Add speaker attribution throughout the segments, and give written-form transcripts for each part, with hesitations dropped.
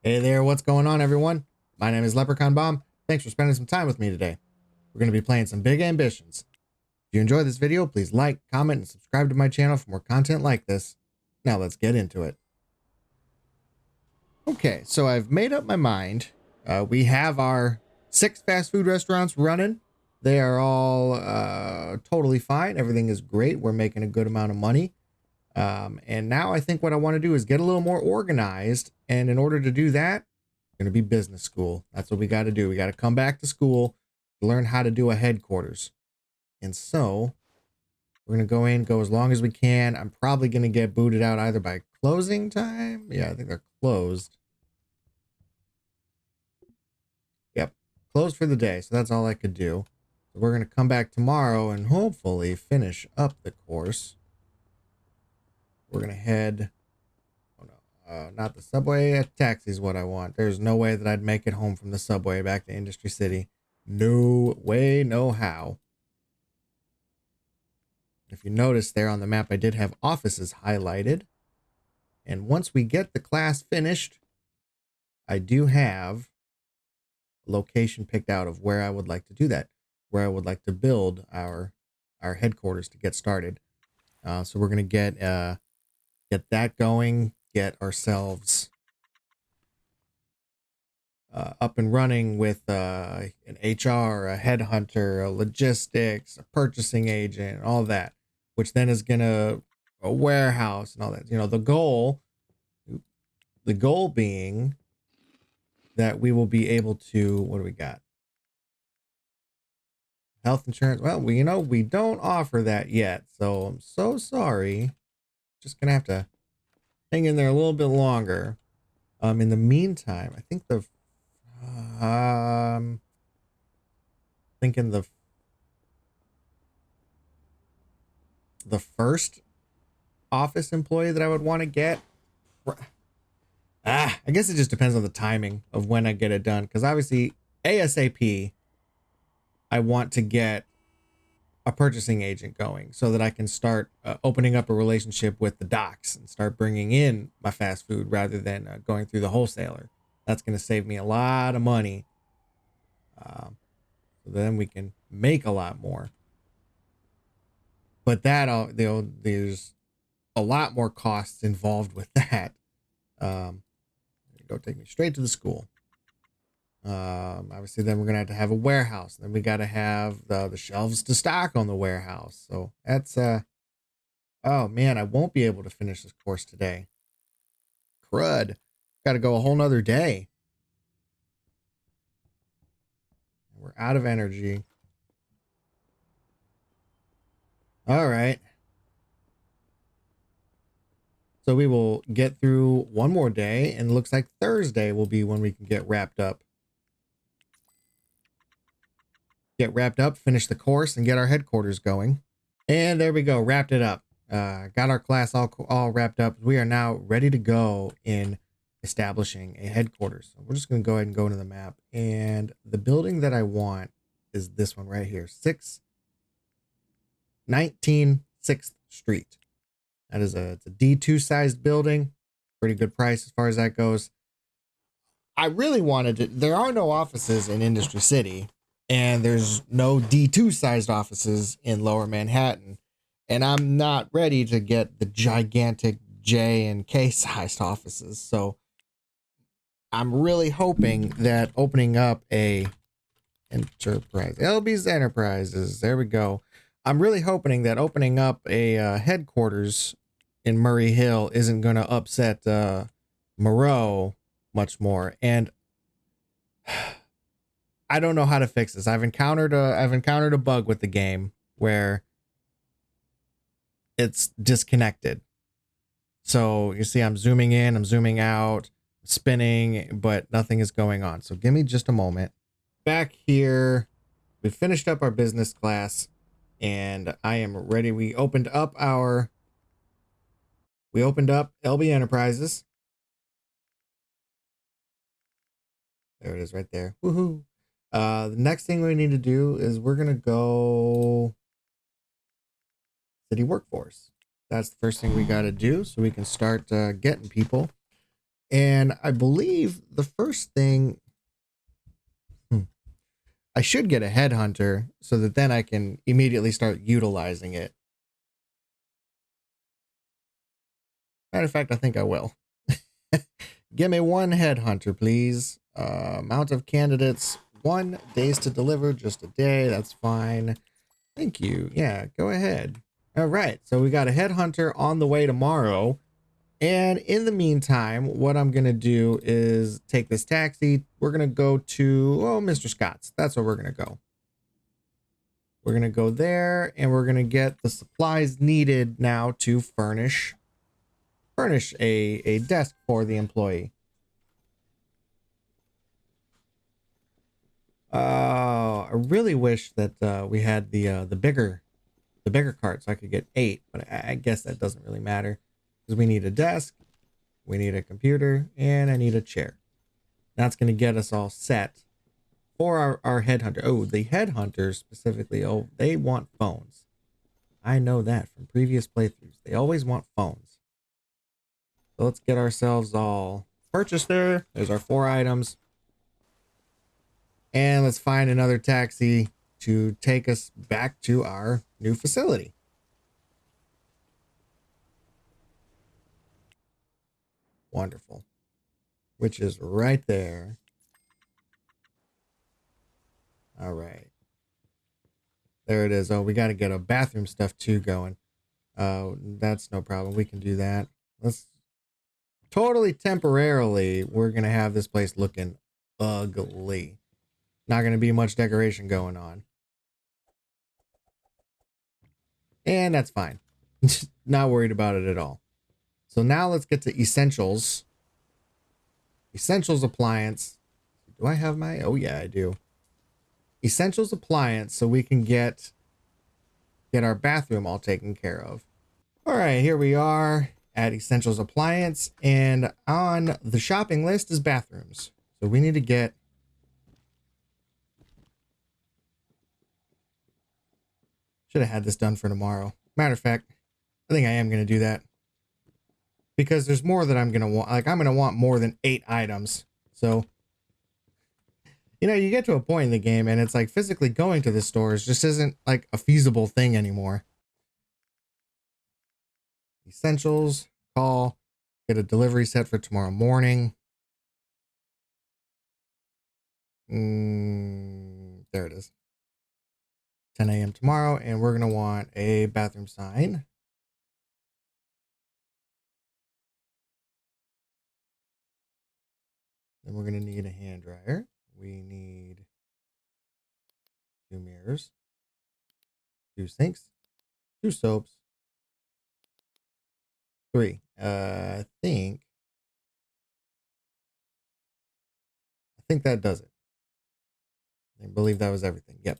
Speaker 1: Hey there, what's going on, everyone? My name is Leprechaun Bomb. Thanks for spending some time with me today. We're going to be playing some Big Ambitions. If you enjoyed this video, please like, comment, and subscribe to my channel for more content like this. Now let's get into it. Okay, so I've made up my mind. We have our 6 fast food restaurants running. They are all totally fine. Everything is great. We're making a good amount of money. And now I think what I want to do is get a little more organized. And in order to do that, going to be business school. That's what we got to do. We got to come back to school to learn how to do a headquarters. And so we're going to go in, go as long as we can. I'm probably going to get booted out either by closing time. Yeah, I think they're closed. Yep, closed for the day. So that's all I could do. So we're going to come back tomorrow and hopefully finish up the course. We're going to head... not the subway. A taxi is what I want. There's no way that I'd make it home from the subway back to Industry City. No way, no how. If you notice there on the map, I did have offices highlighted. And once we get the class finished, I do have a location picked out of where I would like to do that, where I would like to build our headquarters to get started. So we're going to get that going, get ourselves up and running with an HR, a headhunter, a logistics, a purchasing agent, all that, which then is gonna a warehouse and all that. You know, the goal being that we will be able to. What do we got? Health insurance. Well, we don't offer that yet, so I'm so sorry. Just gonna have to hang in there a little bit longer. In the meantime, I think thinking the first office employee that I would want to get. I guess it just depends on the timing of when I get it done. Because obviously, ASAP, I want to get a purchasing agent going so that I can start opening up a relationship with the docks and start bringing in my fast food rather than going through the wholesaler. That's going to save me a lot of money. So then we can make a lot more. But there's a lot more costs involved with that. Go take me straight to the school. Obviously, then we're gonna have to have a warehouse. Then we got to have the shelves to stock on the warehouse. So that's oh man, I won't be able to finish this course today. Crud, got to go a whole nother day. We're out of energy. All right. So we will get through one more day, and it looks like Thursday will be when we can get wrapped up. Get wrapped up, finish the course, and get our headquarters going. And there we go, wrapped it up. Got our class all wrapped up. We are now ready to go in establishing a headquarters. So we're just going to go ahead and go into the map. And the building that I want is this one right here, 19 6th Street. That is it's a D2 sized building. Pretty good price as far as that goes. I really wanted to. There are no offices in Industry City, and there's no D2 sized offices in Lower Manhattan. And I'm not ready to get the gigantic J and K sized offices. So I'm really hoping that opening up a enterprise, LB's Enterprises, there we go. I'm really hoping that opening up a headquarters in Murray Hill isn't going to upset Moreau much more. And I don't know how to fix this. I've encountered a bug with the game where it's disconnected. So you see I'm zooming in, I'm zooming out, spinning, but nothing is going on. So give me just a moment. Back here, we finished up our business class and I am ready. We opened up LB Enterprises. There it is right there. Woohoo. The next thing we need to do is we're going to go city workforce. That's the first thing we got to do so we can start getting people. And I believe the first thing, I should get a headhunter so that then I can immediately start utilizing it. Matter of fact, I think I will. Give me one headhunter, please. Amount of candidates, 1 days to deliver, just a day. That's fine. Thank you. Yeah, go ahead. All right. So we got a headhunter on the way tomorrow. And in the meantime, what I'm going to do is take this taxi. We're going to go to, Mr. Scott's. That's where we're going to go. We're going to go there and we're going to get the supplies needed now to furnish a desk for the employee. I really wish that we had the bigger cart so I could get 8, but I guess that doesn't really matter because we need a desk, we need a computer, and I need a chair. That's going to get us all set for our headhunter. Oh, the headhunters specifically, they want phones. I know that from previous playthroughs. They always want phones. So let's get ourselves all purchased there. There's our 4 items. And let's find another taxi to take us back to our new facility. Wonderful. Which is right there. All right. There it is. Oh, we got to get a bathroom stuff too going. That's no problem. We can do that. Let's totally temporarily, we're going to have this place looking ugly. Not going to be much decoration going on. And that's fine. Not worried about it at all. So now let's get to essentials. Essentials appliance. Do I have my? Oh yeah, I do. Essentials appliance, so we can get our bathroom all taken care of. All right, here we are at essentials appliance, and on the shopping list is bathrooms. So we need to get. Should have had this done for tomorrow. Matter of fact, I think I am going to do that. Because there's more that I'm going to want. Like, I'm going to want more than 8 items. So, you get to a point in the game and it's like physically going to the stores just isn't like a feasible thing anymore. Essentials, call, get a delivery set for tomorrow morning. There it is. 10 a.m. tomorrow, and we're going to want a bathroom sign. Then we're going to need a hand dryer. We need 2 mirrors, 2 sinks, 2 soaps, 3. I think that does it. I believe that was everything. Yep.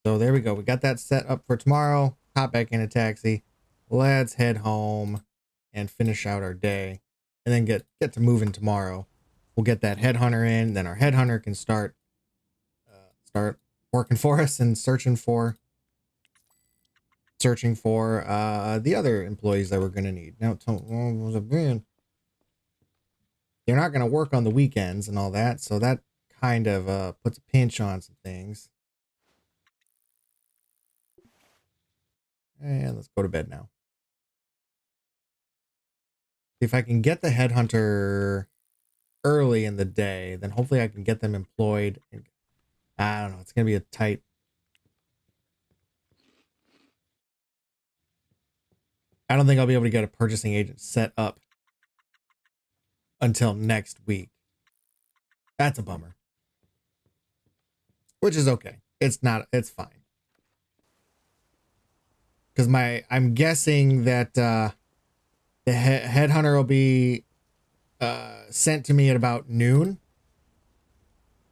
Speaker 1: So there we go. We got that set up for tomorrow. Hop back in a taxi. Let's head home and finish out our day, and then get to moving tomorrow. We'll get that headhunter in. Then our headhunter can start working for us and searching for the other employees that we're going to need. Now, they're not going to work on the weekends and all that, so that kind of puts a pinch on some things. And let's go to bed now. If I can get the headhunter early in the day, then hopefully I can get them employed. I don't know. It's going to be a tight. I don't think I'll be able to get a purchasing agent set up until next week. That's a bummer. Which is okay. It's fine. Because I'm guessing that the headhunter will be sent to me at about noon.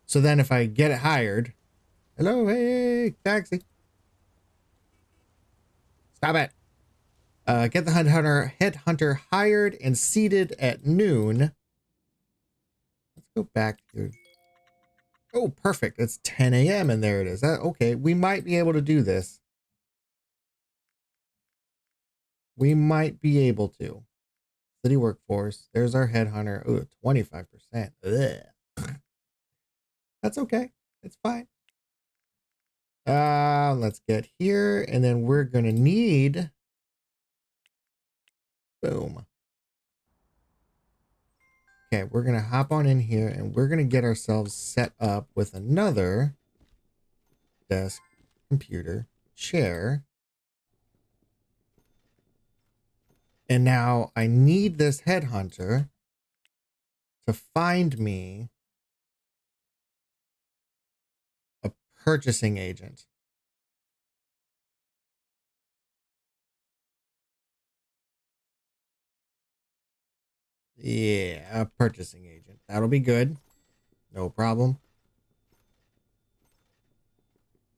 Speaker 1: So then if I get it hired, hello, hey, taxi. Stop it. Get the headhunter hired and seated at noon. Let's go back to. Oh, perfect. It's 10 a.m. and there it is. Okay, we might be able to do this. We might be able to. City workforce. There's our headhunter. Ooh, 25%. Ugh. That's okay. It's fine. Let's get here, and then we're gonna need, boom. Okay, we're gonna hop on in here, and we're gonna get ourselves set up with another desk, computer, chair. And now I need this headhunter to find me a purchasing agent. Yeah, a purchasing agent. That'll be good. No problem.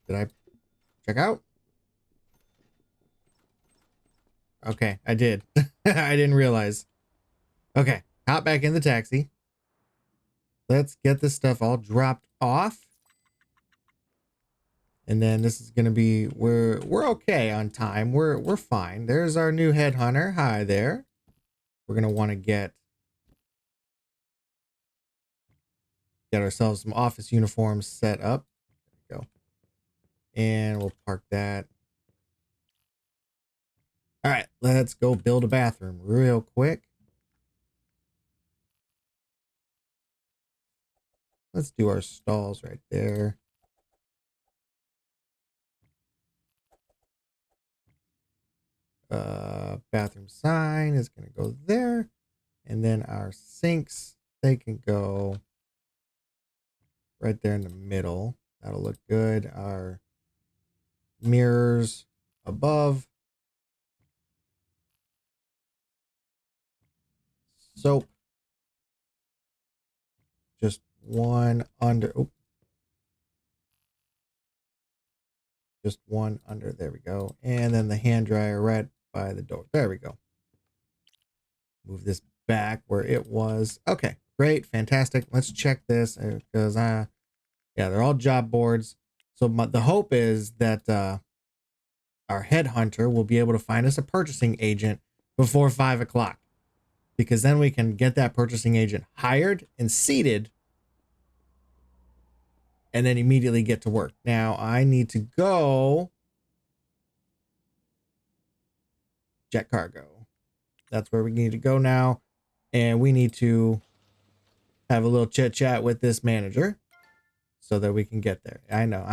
Speaker 1: Did I check out? Okay, I did. I didn't realize. Okay, hop back in the taxi. Let's get this stuff all dropped off. And then this is gonna be, we're okay on time. We're fine. There's our new headhunter. Hi there. We're gonna want to get ourselves some office uniforms set up. There we go. And we'll park that. All right, let's go build a bathroom real quick. Let's do our stalls right there. Bathroom sign is going to go there. And then our sinks, they can go right there in the middle. That'll look good. Our mirrors above. Soap. Just one under. Oh, just one under. There we go. And then the hand dryer right by the door. There we go. Move this back where it was. Okay, great, fantastic. Let's check this because yeah, they're all job boards. So the hope is that our headhunter will be able to find us a purchasing agent before 5 o'clock, because then we can get that purchasing agent hired and seated and then immediately get to work. Now I need to go jet cargo. That's where we need to go now. And we need to have a little chit chat with this manager so that we can get there. I know.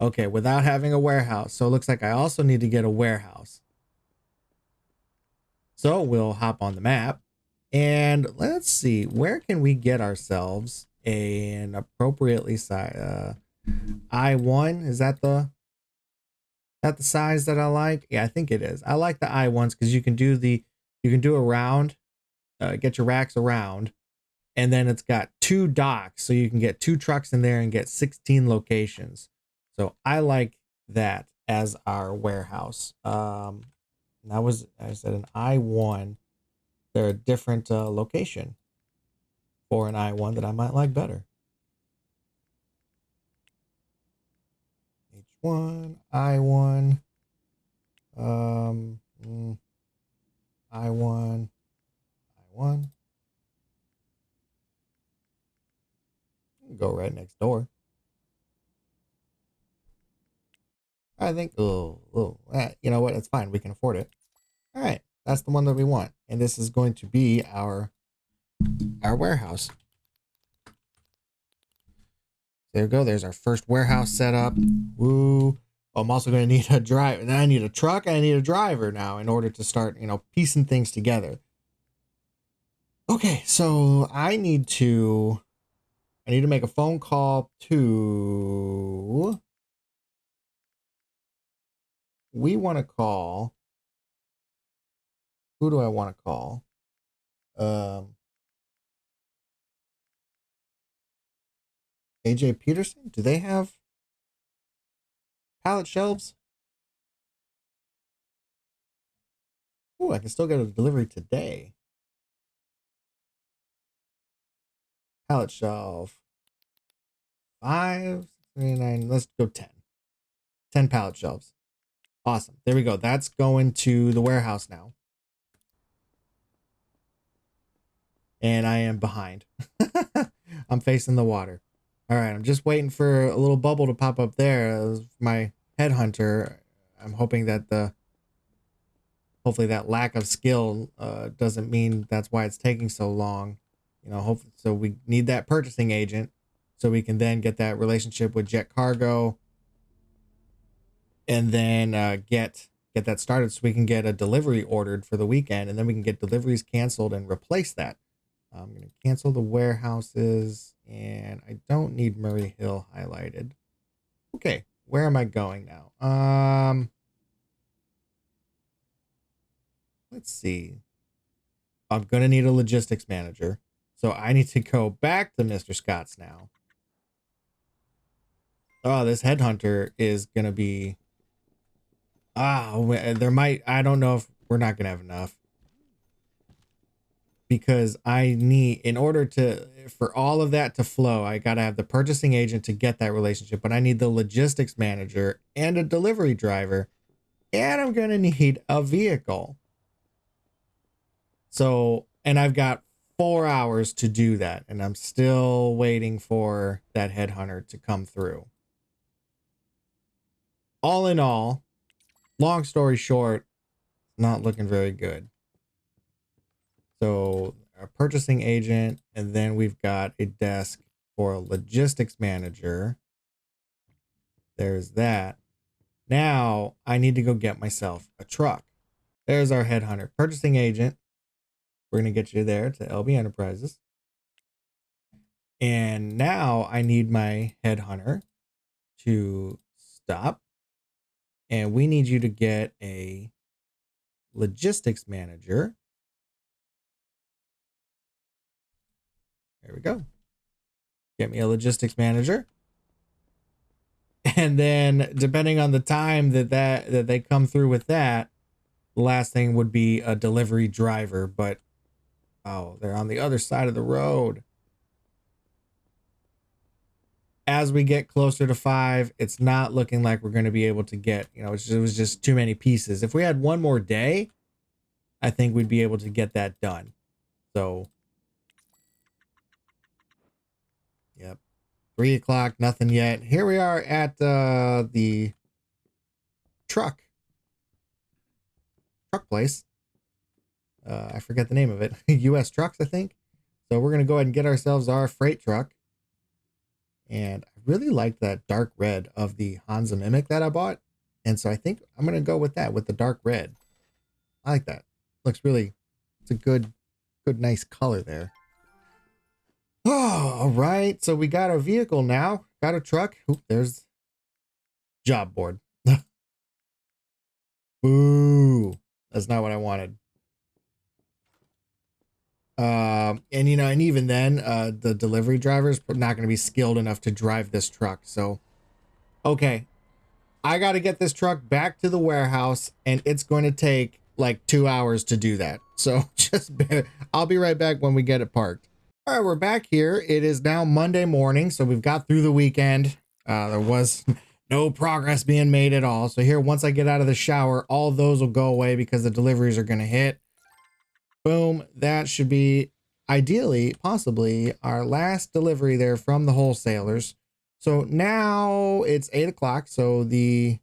Speaker 1: Okay, without having a warehouse. So it looks like I also need to get a warehouse. So we'll hop on the map and let's see, where can we get ourselves an appropriately sized I1? Is that the size that I like? Yeah, I think it is. I like the I1s because you can do around, get your racks around, and then it's got 2 docks, so you can get 2 trucks in there and get 16 locations. So I like that as our warehouse. That was, I said, an I1. They're a different location for an I1 that I might like better. H1, I1, I1, I1. Go right next door. I think, you know what? It's fine. We can afford it. All right. That's the one that we want. And this is going to be our warehouse. There we go. There's our first warehouse set up. Woo. Oh, I'm also going to need a driver. And I need a truck. And I need a driver now in order to start, piecing things together. Okay, so I need to make a phone call to, we want to call, who do I want to call? AJ Peterson? Do they have pallet shelves? Oh, I can still get a delivery today. Pallet shelf. 5, 39. Let's go 10. 10 pallet shelves. Awesome. There we go. That's going to the warehouse now. and I am behind. I'm facing the water. All right, I'm just waiting for a little bubble to pop up there. My headhunter. I'm hoping that hopefully that lack of skill doesn't mean that's why it's taking so long. You know, hopefully, so we need that purchasing agent so we can then get that relationship with Jet Cargo, and then get that started so we can get a delivery ordered for the weekend, and then we can get deliveries canceled and replace that. I'm going to cancel the warehouses, and I don't need Murray Hill highlighted. Okay, where am I going now? Let's see. I'm going to need a logistics manager. So I need to go back to Mr. Scott's now. Oh, this headhunter is going to be... there might... I don't know if we're not going to have enough. Because I need... In order to... For all of that to flow, I got to have the purchasing agent to get that relationship. But I need the logistics manager and a delivery driver. And I'm going to need a vehicle. So... And I've got 4 hours to do that, and I'm still waiting for that headhunter to come through. All in all, long story short, not looking very good. So a purchasing agent, and then we've got a desk for a logistics manager. There's that. Now I need to go get myself a truck. There's our headhunter. Purchasing agent. We're going to get you there to LB Enterprises. And now I need my headhunter to stop. And we need you to get a logistics manager. There we go. Get me a logistics manager. And then depending on the time that they come through with that, the last thing would be a delivery driver. But oh, they're on the other side of the road. As we get closer to 5, it's not looking like we're going to be able to get, it was just too many pieces. If we had one more day, I think we'd be able to get that done. So, yep. 3 o'clock, nothing yet. Here we are at the truck place. I forget the name of it. US Trucks, I think. So we're going to go ahead and get ourselves our freight truck. And I really like that dark red of the Hansa Mimic that I bought. And so I think I'm going to go with that, with the dark red. I like that. Looks really, it's a good, nice color there. Oh, all right. So we got our vehicle now. Got a truck. Oop, there's job board. Boo. That's not what I wanted. And even then, the delivery driver is not going to be skilled enough to drive this truck. So, okay, I got to get this truck back to the warehouse, and it's going to take like 2 hours to do that. So I'll be right back when we get it parked. All right, we're back here. It is now Monday morning, so we've got through the weekend. There was no progress being made at all. So here, once I get out of the shower, all those will go away because the deliveries are going to hit. Boom. That should be ideally, possibly, our last delivery there from the wholesalers. So now it's 8 o'clock. So the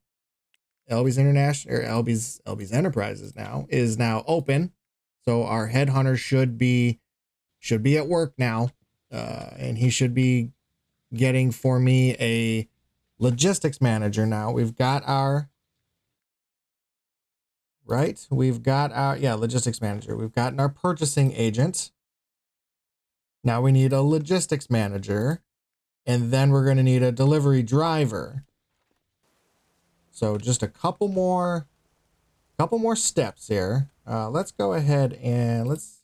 Speaker 1: LB's International, or LB's Enterprises is now open. So our headhunter should be at work now. And he should be getting for me a logistics manager now. We've got our logistics manager. We've gotten our purchasing agent. Now we need a logistics manager, and then we're going to need a delivery driver. So just a couple more steps here. Let's go ahead and let's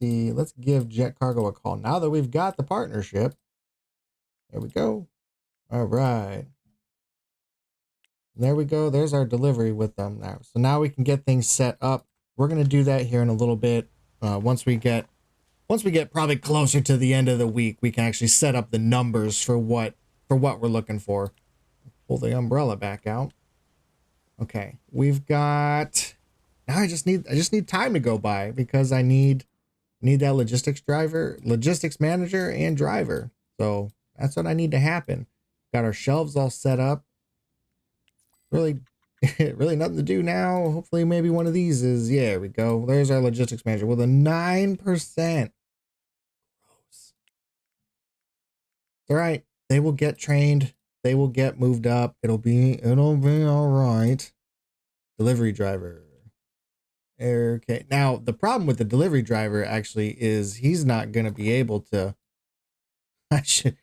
Speaker 1: give Jet Cargo a call now that we've got the partnership. There we go. All right. There we go. There's our delivery with them now. So now we can get things set up. We're going to do that here in a little bit. Once we get probably closer to the end of the week, we can actually set up the numbers for what we're looking for. Pull the umbrella back out. Okay, we've got, now I just need time to go by because I need We need that logistics manager and driver. So that's what I need to happen. Got our shelves all set up. Really, really nothing to do now. Hopefully maybe one of these is, yeah, there we go. There's our logistics manager with a 9%. All right. They will get trained. They will get moved up. It'll be all right. Delivery driver. Okay. Now, the problem with the delivery driver actually is he's not going to be able to, I should,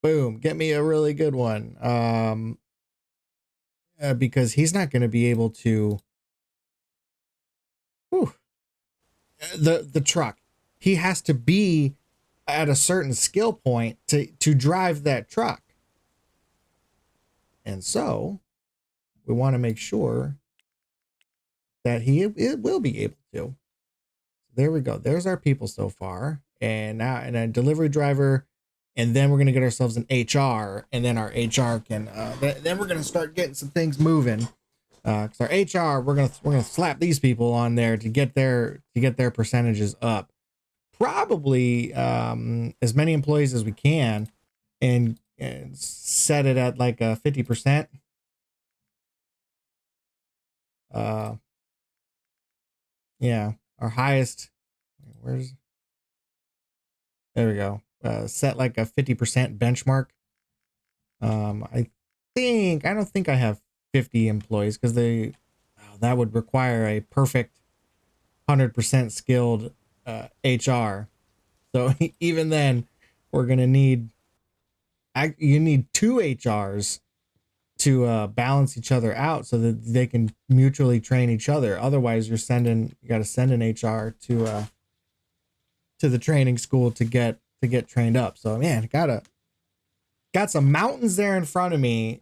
Speaker 1: boom, get me a really good one. Because he's not going to be able to, whew, the truck. He has to be at a certain skill point to drive that truck. And so we want to make sure that it will be able to. There we go. There's our people so far. And now, and a delivery driver, and then we're going to get ourselves an HR, and then our HR can, then we're going to start getting some things moving. Cause our HR, we're going to slap these people on there to get their percentages up. Probably, as many employees as we can, and set it at like a 50%. Yeah, our highest, there we go. Set like a 50% benchmark. I don't think I have 50 employees because that would require a perfect 100% skilled HR. So even then, we're gonna need you need two HRs to balance each other out so that they can mutually train each other. Otherwise, you got to send an HR to the training school to get trained up. So man, got some mountains there in front of me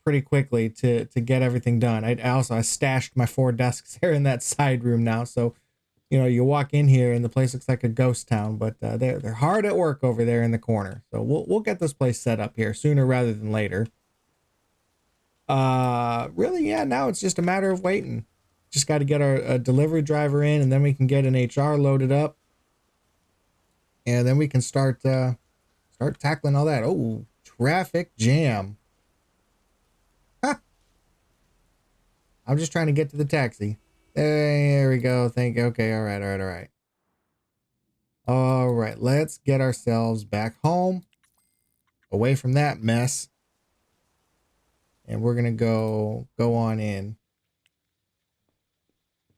Speaker 1: pretty quickly to get everything done. I stashed my 4 desks there in that side room now. So, you walk in here and the place looks like a ghost town, but they're hard at work over there in the corner. So we'll get this place set up here sooner rather than later. Really, yeah, now it's just a matter of waiting. Just got to get our delivery driver in, and then we can get an HR loaded up, and then we can start tackling all that. Oh, traffic jam. Huh. I'm just trying to get to the taxi. There we go. Thank you. Okay, all right. All right, let's get ourselves back home, away from that mess, and we're gonna go on in.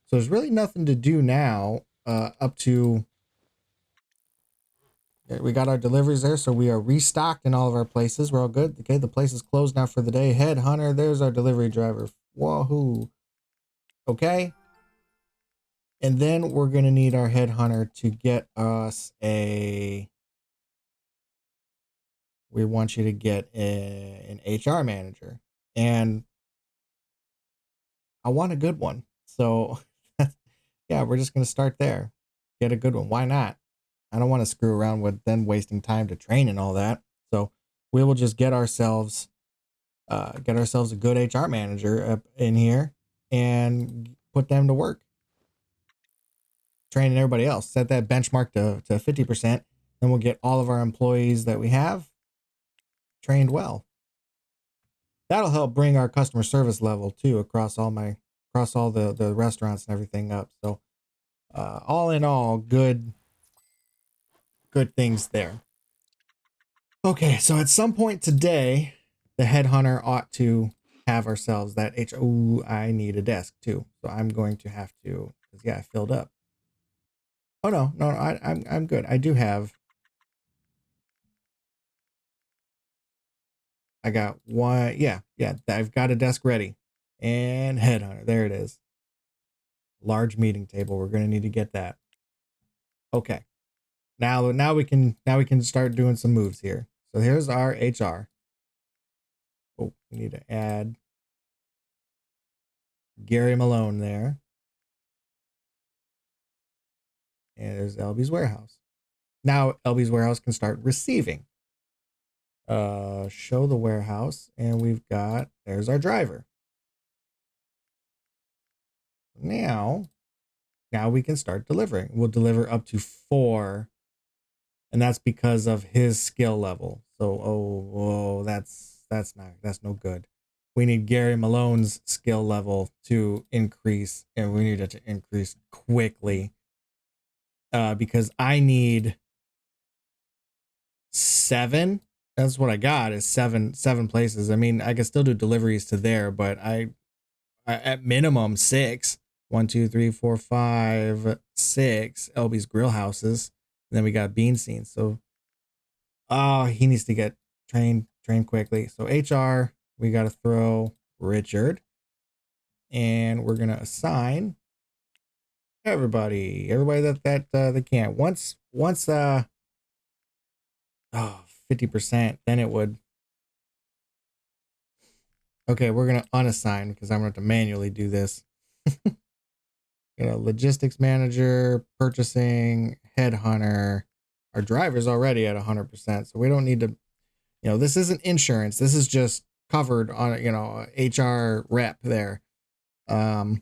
Speaker 1: So there's really nothing to do now up to. We got our deliveries there, so we are restocked in all of our places. We're all good. Okay, the place is closed now for the day. Headhunter, there's our delivery driver. Wahoo. Okay. And then we're going to need our headhunter to get us we want you to get an HR manager. And I want a good one. So, yeah, we're just going to start there. Get a good one. Why not? I don't want to screw around with then wasting time to train and all that. So we will just get ourselves a good HR manager up in here and put them to work. Training everybody else. Set that benchmark to 50%. Then we'll get all of our employees that we have trained well. That'll help bring our customer service level too across all the restaurants and everything up. So all in all, good things there. Okay, so at some point today, the headhunter ought to have ourselves that Oh, I need a desk too. So I'm going to have to, because yeah, I filled up. Oh no, I'm good. I do have. I got one. Yeah. I've got a desk ready, and headhunter. There it is. Large meeting table. We're gonna need to get that. Okay. Now we can start doing some moves here. So here's our HR. Oh, we need to add Gary Malone there. And there's LB's warehouse. Now LB's warehouse can start receiving. Show the warehouse, and there's our driver. Now now we can start delivering. We'll deliver up to 4, and that's because of his skill level. So, that's no good. We need Gary Malone's skill level to increase, and we need it to increase quickly. Because I need 7. That's what I got is seven places. I mean, I can still do deliveries to there, but I at minimum 6. 1, 2, 3, 4, 5, 6 LB's grill houses. And then we got bean scenes. So he needs to get trained quickly. So HR, we got to throw Richard, and we're gonna assign everybody that they can't. Once 50%, then it would. Okay, we're gonna unassign because I'm gonna have to manually do this. Logistics manager, purchasing, headhunter. Our driver's already at 100%, so we don't need to. This isn't insurance. This is just covered on HR rep there. I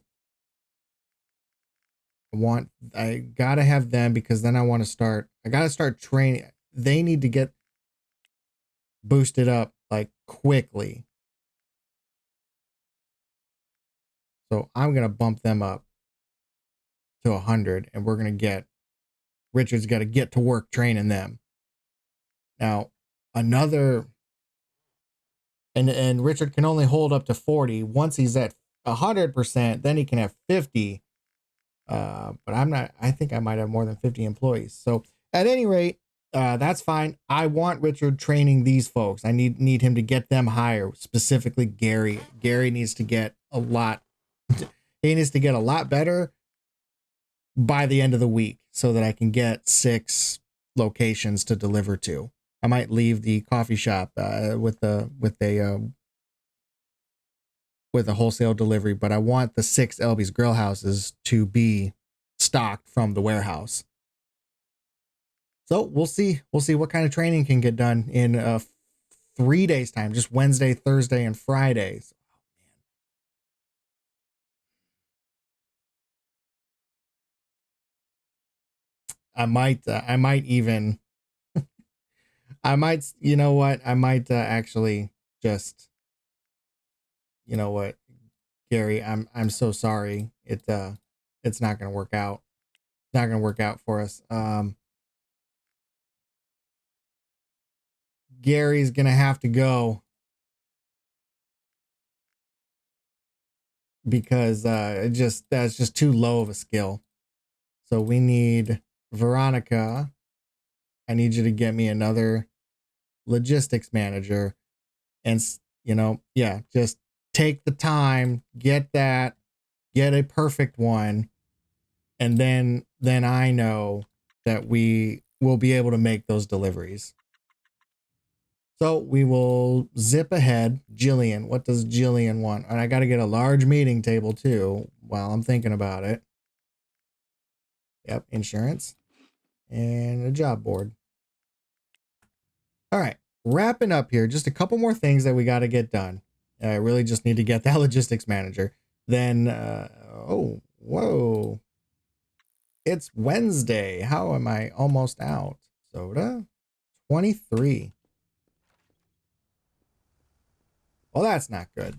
Speaker 1: gotta have them because then I gotta start training. They need to get boosted up like quickly. So I'm gonna bump them up to 100, and we're gonna get Richard's got to get to work training them. Now, another and Richard can only hold up to 40. Once he's at 100%, then he can have 50. But I'm not. I think I might have more than 50 employees. So at any rate, that's fine. I want Richard training these folks. I need him to get them higher. Specifically, Gary. Gary needs to get a lot. He needs to get a lot better by the end of the week so that I can get 6 locations to deliver to. I might leave the coffee shop with a wholesale delivery, but I want the 6 LB's grill houses to be stocked from the warehouse. So we'll see what kind of training can get done in 3 days time, just Wednesday, Thursday, and Fridays. I might even, I might, you know what? I might actually just, you know what, Gary, I'm so sorry. It's not going to work out. It's not going to work out for us. Gary's going to have to go because that's just too low of a skill. So we need Veronica. I need you to get me another logistics manager, and just take the time, get a perfect one, and then I know that we will be able to make those deliveries. So we will zip ahead. Jillian, what does Jillian want? And I got to get a large meeting table too while I'm thinking about it. Yep, insurance and a job board. All right, wrapping up here. Just a couple more things that we got to get done. I really just need to get that logistics manager. Then, whoa. It's Wednesday. How am I almost out? Soda? 23. Well, that's not good.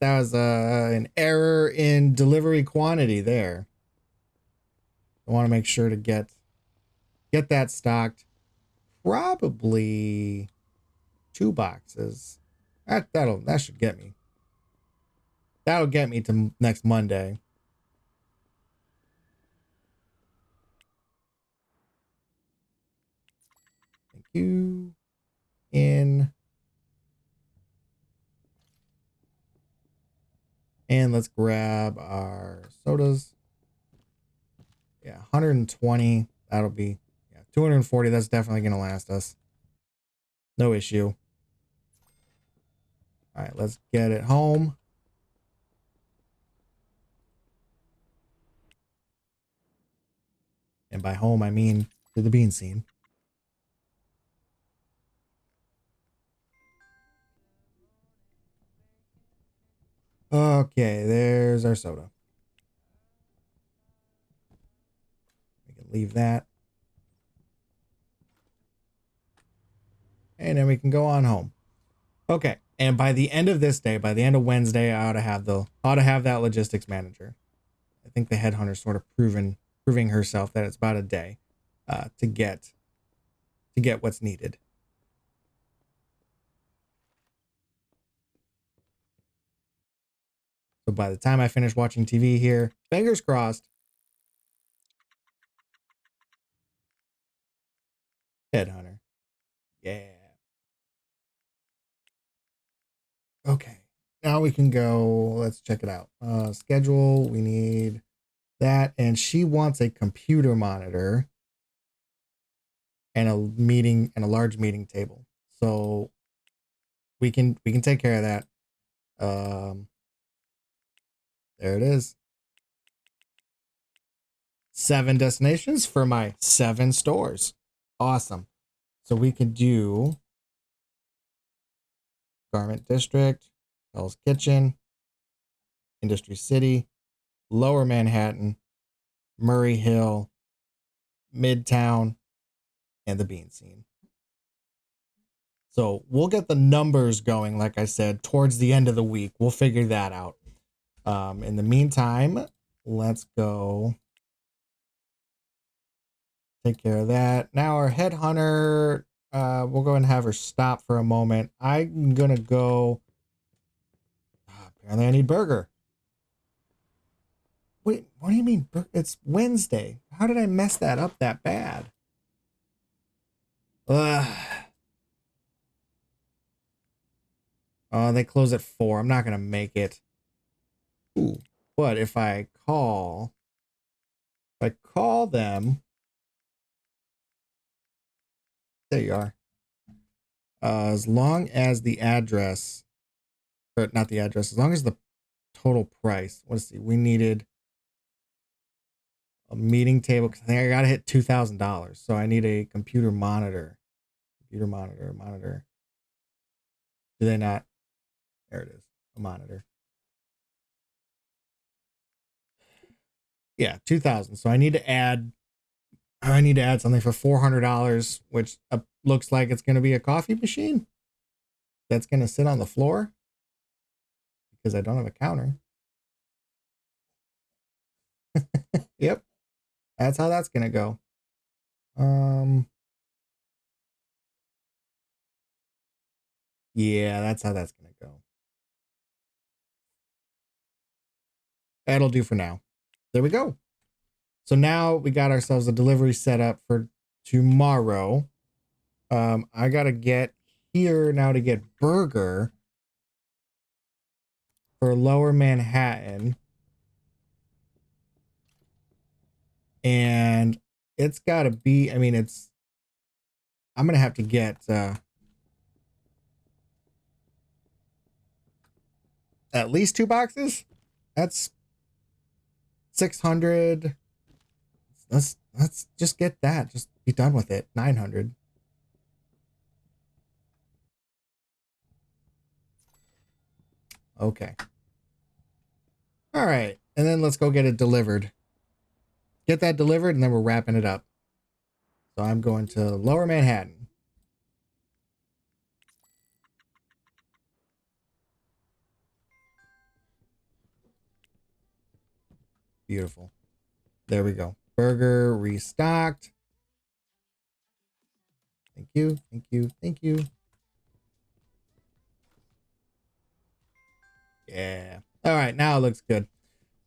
Speaker 1: That was an error in delivery quantity there. I want to make sure to get that stocked. Probably 2 boxes. That should get me. That'll get me to next Monday. Thank you. In. And let's grab our sodas. Yeah, 120. That'll be 240. That's definitely going to last us. No issue. All right, let's get it home. And by home, I mean to the bean scene. Okay, there's our soda. Leave that. And then we can go on home. Okay. And by the end of this day, by the end of Wednesday, I ought to have that logistics manager. I think the headhunter sort of proving herself that it's about a day to get what's needed. So by the time I finish watching TV here, fingers crossed. Headhunter. Yeah. Okay. Now we can go. Let's check it out. Schedule. We need that. And she wants a computer monitor and a large meeting table. So we can take care of that. There it is. 7 destinations for my 7 stores. Awesome. So we can do Garment District, Hell's Kitchen, Industry City, Lower Manhattan, Murray Hill, Midtown, and the Bean Scene. So we'll get the numbers going, like I said, towards the end of the week. We'll figure that out. In the meantime, let's go take care of that. Now our headhunter, we'll go ahead and have her stop for a moment. I'm going to go. Apparently I need burger. Wait, what do you mean? It's Wednesday. How did I mess that up that bad? Oh, they close at 4. I'm not going to make it. Ooh. But if I call them, there you are. As long as the address, or not the address, as long as the total price, let's see, we needed a meeting table because I think I got to hit $2,000. So I need a computer monitor. Monitor. Do they not? There it is. A monitor. Yeah, 2,000. So I need to add something for $400, which looks like it's going to be a coffee machine that's going to sit on the floor because I don't have a counter. Yep. That's how that's going to go. Yeah, that's how that's going to go. That'll do for now. There we go. So now we got ourselves a delivery set up for tomorrow. I got to get here now to get burger for Lower Manhattan. And it's got to be, I'm going to have to get at least 2 boxes. That's 600. Let's just get that. Just be done with it. 900. Okay. All right. And then let's go get it delivered. Get that delivered and then we're wrapping it up. So I'm going to Lower Manhattan. Beautiful. There we go. Burger restocked. Thank you. Thank you. Thank you. Yeah. All right. Now it looks good.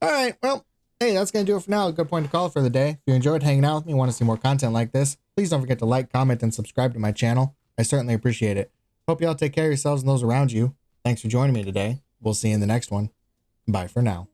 Speaker 1: All right. Well, hey, that's going to do it for now. A good point to call for the day. If you enjoyed hanging out with me, want to see more content like this, please don't forget to like, comment, and subscribe to my channel. I certainly appreciate it. Hope you all take care of yourselves and those around you. Thanks for joining me today. We'll see you in the next one. Bye for now.